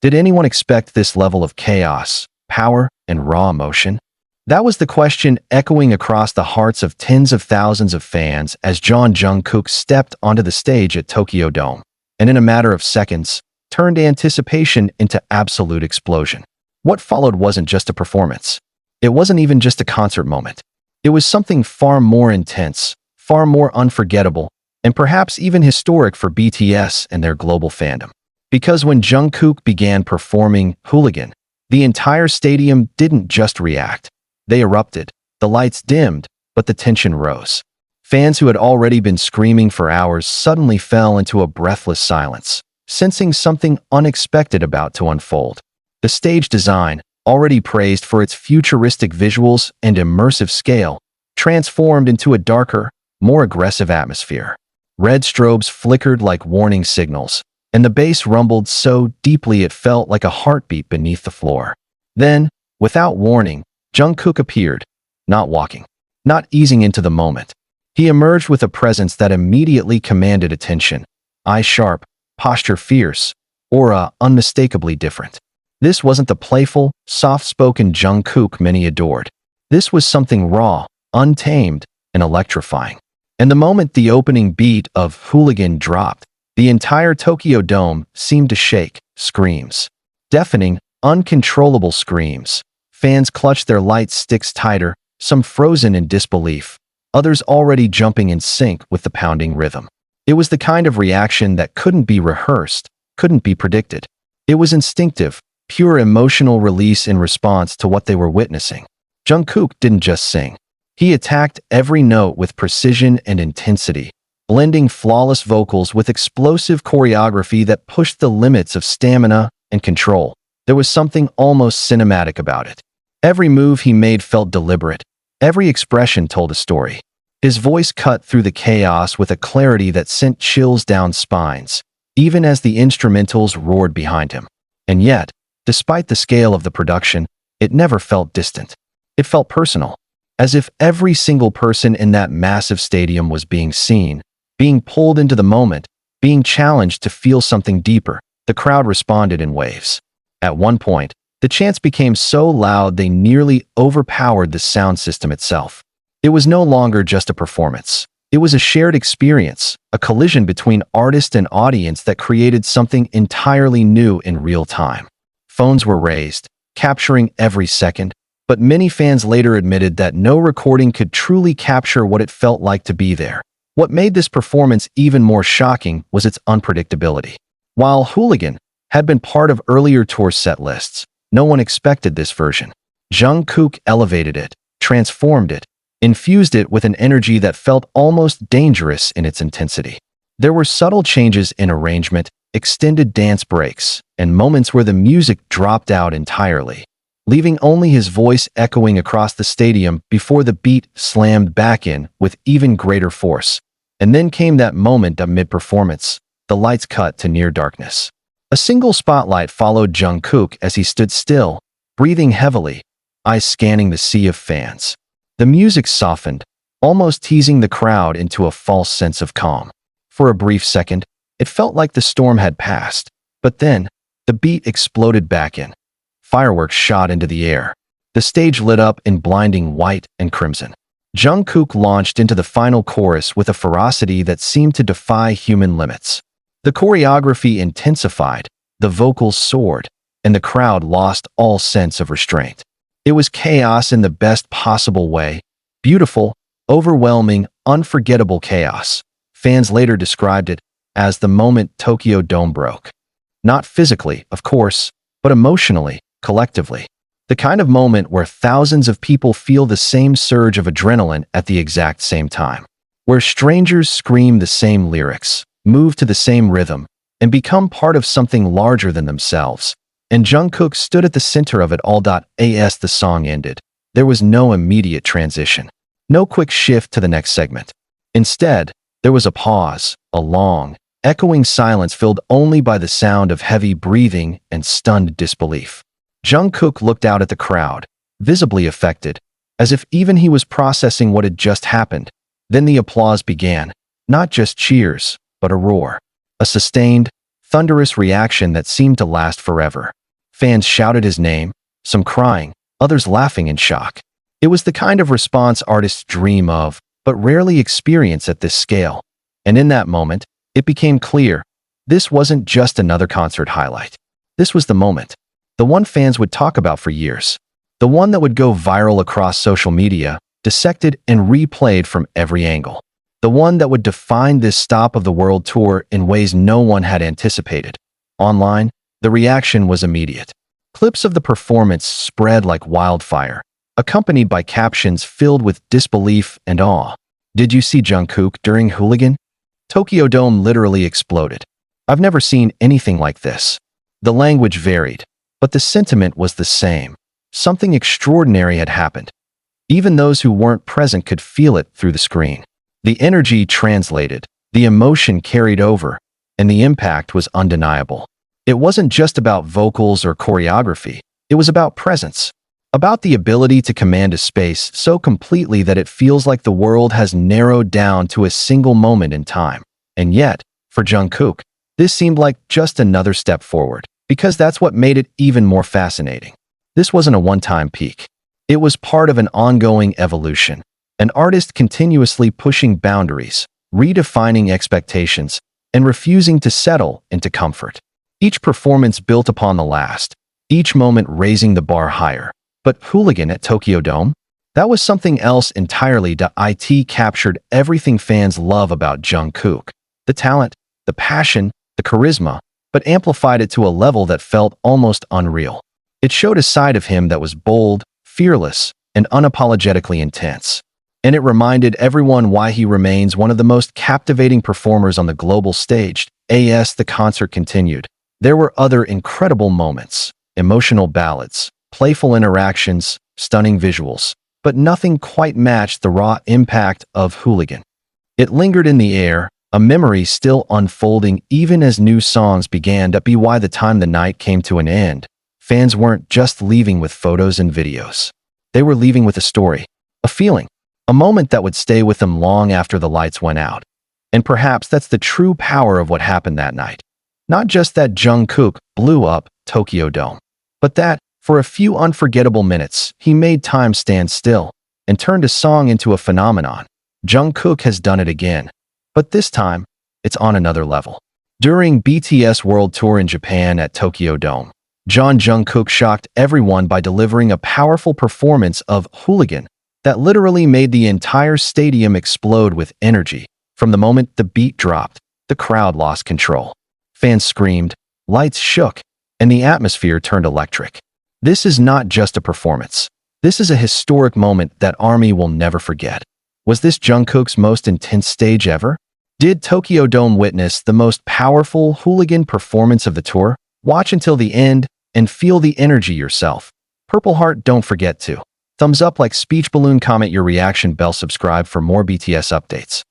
Did anyone expect this level of chaos, power, and raw emotion? That was the question echoing across the hearts of tens of thousands of fans as Jeon Jungkook stepped onto the stage at Tokyo Dome, and in a matter of seconds, turned anticipation into absolute explosion. What followed wasn't just a performance. It wasn't even just a concert moment. It was something far more intense, far more unforgettable, and perhaps even historic for BTS and their global fandom. Because when Jungkook began performing Hooligan, the entire stadium didn't just react. They erupted. The lights dimmed, but the tension rose. Fans who had already been screaming for hours suddenly fell into a breathless silence, sensing something unexpected about to unfold. The stage design, already praised for its futuristic visuals and immersive scale, transformed into a darker, more aggressive atmosphere. Red strobes flickered like warning signals, and the bass rumbled so deeply it felt like a heartbeat beneath the floor. Then, without warning, Jungkook appeared, not walking, not easing into the moment. He emerged with a presence that immediately commanded attention. Eyes sharp, posture fierce, aura unmistakably different. This wasn't the playful, soft-spoken Jungkook many adored. This was something raw, untamed, and electrifying. And the moment the opening beat of Hooligan dropped, the entire Tokyo Dome seemed to shake. Screams. Deafening, uncontrollable screams. Fans clutched their light sticks tighter, some frozen in disbelief, others already jumping in sync with the pounding rhythm. It was the kind of reaction that couldn't be rehearsed, couldn't be predicted. It was instinctive, pure emotional release in response to what they were witnessing. Jungkook didn't just sing. He attacked every note with precision and intensity, blending flawless vocals with explosive choreography that pushed the limits of stamina and control. There was something almost cinematic about it. Every move he made felt deliberate. Every expression told a story. His voice cut through the chaos with a clarity that sent chills down spines, even as the instrumentals roared behind him. And yet, despite the scale of the production, it never felt distant. It felt personal, as if every single person in that massive stadium was being seen, being pulled into the moment, being challenged to feel something deeper. The crowd responded in waves. At one point, the chants became so loud they nearly overpowered the sound system itself. It was no longer just a performance. It was a shared experience, a collision between artist and audience that created something entirely new in real time. Phones were raised, capturing every second, but many fans later admitted that no recording could truly capture what it felt like to be there. What made this performance even more shocking was its unpredictability. While Hooligan had been part of earlier tour set lists, no one expected this version. Jungkook elevated it, transformed it, infused it with an energy that felt almost dangerous in its intensity. There were subtle changes in arrangement, extended dance breaks, and moments where the music dropped out entirely, leaving only his voice echoing across the stadium before the beat slammed back in with even greater force. And then came that moment mid-performance. The lights cut to near darkness. A single spotlight followed Jungkook as he stood still, breathing heavily, eyes scanning the sea of fans. The music softened, almost teasing the crowd into a false sense of calm. For a brief second, it felt like the storm had passed, but then, the beat exploded back in. Fireworks shot into the air. The stage lit up in blinding white and crimson. Jungkook launched into the final chorus with a ferocity that seemed to defy human limits. The choreography intensified, the vocals soared, and the crowd lost all sense of restraint. It was chaos in the best possible way, beautiful, overwhelming, unforgettable chaos. Fans later described it as the moment Tokyo Dome broke. Not physically, of course, but emotionally, collectively. The kind of moment where thousands of people feel the same surge of adrenaline at the exact same time. Where strangers scream the same lyrics, move to the same rhythm, and become part of something larger than themselves. And Jungkook stood at the center of it all. As the song ended, there was no immediate transition. No quick shift to the next segment. Instead, there was a pause, a long, echoing silence filled only by the sound of heavy breathing and stunned disbelief. Jungkook looked out at the crowd, visibly affected, as if even he was processing what had just happened. Then the applause began, not just cheers, but a roar. A sustained, thunderous reaction that seemed to last forever. Fans shouted his name, some crying, others laughing in shock. It was the kind of response artists dream of, but rarely experience at this scale. And in that moment, it became clear, this wasn't just another concert highlight. This was the moment. The one fans would talk about for years. The one that would go viral across social media, dissected and replayed from every angle. The one that would define this stop of the world tour in ways no one had anticipated. Online, the reaction was immediate. Clips of the performance spread like wildfire, accompanied by captions filled with disbelief and awe. Did you see Jungkook during Hooligan? Tokyo Dome literally exploded. I've never seen anything like this. The language varied, but the sentiment was the same. Something extraordinary had happened. Even those who weren't present could feel it through the screen. The energy translated, the emotion carried over, and the impact was undeniable. It wasn't just about vocals or choreography. It was about presence. About the ability to command a space so completely that it feels like the world has narrowed down to a single moment in time. And yet, for Jungkook, this seemed like just another step forward, because that's what made it even more fascinating. This wasn't a one-time peak. It was part of an ongoing evolution, an artist continuously pushing boundaries, redefining expectations, and refusing to settle into comfort. Each performance built upon the last, each moment raising the bar higher. But Hooligan at Tokyo Dome? That was something else entirely. It captured everything fans love about Jungkook. The talent, the passion, the charisma, but amplified it to a level that felt almost unreal. It showed a side of him that was bold, fearless, and unapologetically intense. And it reminded everyone why he remains one of the most captivating performers on the global stage. As the concert continued, there were other incredible moments, emotional ballads, playful interactions, stunning visuals, but nothing quite matched the raw impact of Hooligan. It lingered in the air, a memory still unfolding even as new songs began to be. By the time the night came to an end, fans weren't just leaving with photos and videos. They were leaving with a story, a feeling, a moment that would stay with them long after the lights went out. And perhaps that's the true power of what happened that night. Not just that Jungkook blew up Tokyo Dome, but that, for a few unforgettable minutes, he made time stand still and turned a song into a phenomenon. Jungkook has done it again, but this time, it's on another level. During BTS World Tour in Japan at Tokyo Dome, Jeon Jungkook shocked everyone by delivering a powerful performance of Hooligan that literally made the entire stadium explode with energy. From the moment the beat dropped, the crowd lost control. Fans screamed, lights shook, and the atmosphere turned electric. This is not just a performance. This is a historic moment that ARMY will never forget. Was this Jungkook's most intense stage ever? Did Tokyo Dome witness the most powerful Hooligan performance of the tour? Watch until the end and feel the energy yourself. Purple Heart, don't forget to thumbs up, like, speech balloon, comment your reaction, bell, subscribe for more BTS updates.